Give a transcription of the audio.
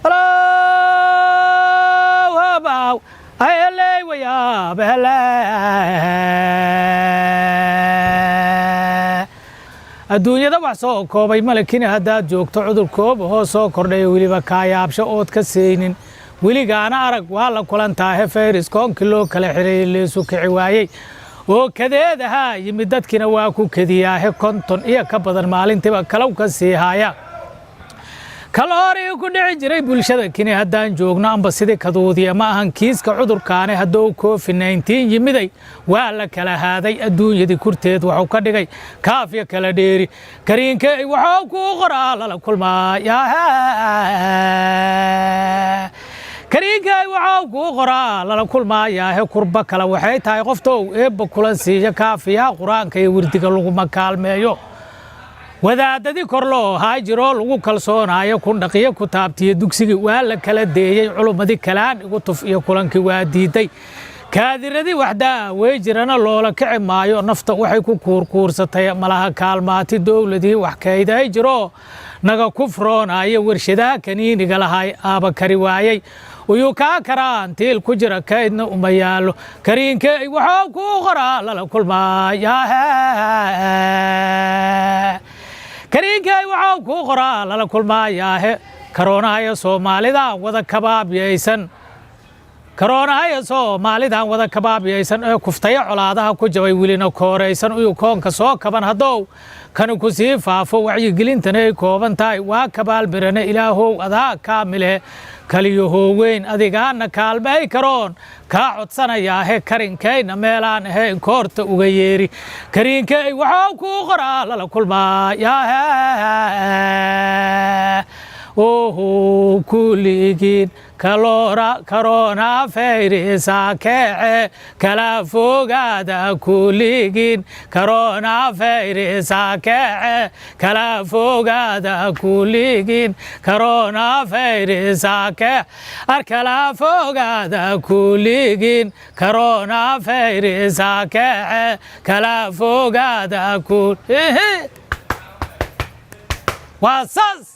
About I lay way up, adduunyada wax soo koobay malakin haddaad joogto cudurkooba hoos soo kordhay weliba kaayaabsho ood ka saynin weligaana arag waa la kulantaahe fayraskoonkii loo kala xiray leesu kici waayey oo kadeedaha yimid dadkina waa ku kadiyaahe 50 iyo ka badan maalintiiba kalow ka sii haaya kaloori ku dhici jiray bulshada kini haddaan joogno amba sidii kaduudiya ma ahan kiiska cudurkaane hadduu COVID-19 yimiday waa la kala haaday adduunyadii kurteed wuxuu ka dhigay kaafiya kala dheeri kariinka wuxuu ku qoraa lala kulmaayaa kariinka wuxuu ku qoraa lala kulmaayaa kurba kala waxay tahay qoftow eebba kulan siiya kaafiya quraanka iyo wirdiga lagu makaalmeeyo wadaadadii kor loo haajiro lagu kalsoonaayo ku dhaqiyo ku taabtiyo dugsiga waa la kala deeyay culumadii kalaan igu tuf iyo kulankii waa diiday kaadiradii waxda way jirana loola kici maayo nafta waxay ku kuurkuursatay malaha kaalmaati dawladii wax kayday jiro naga kufroonaayo warshadaha kaniiniga lahay aaba kari waayay uyuu kaa karaan tiil ku jira kaydna uma yaalo kariinka wuxuu ku qoraa lala kulmaayaa kariinka wuxuu ku qoraa lala kulmaayaa karoonaha Soomaalida wada kabaabiyaysan wada kabaabiyaysan ee kuftaya colaadaha ku jabay wilina kooreysan iyo koonka soo kaban hadow kan ku sii faafo wacyi gelintana ay kooban tahay waa kabaal birana ilaahow adaa kaamile kaliyo weyn adigaana kaalmay karoon ka codsanaya karinkayna meelaan ahayn koorta uga yeeri kariinka wuxuu ku qoraa lala kulmaayaa kuligin corona virus kece kala fogaada kuligin corona virus kece kala fogaada kuligin corona virus kece kala fogaada kuligin corona virus kece kala fogaada kuligin wasas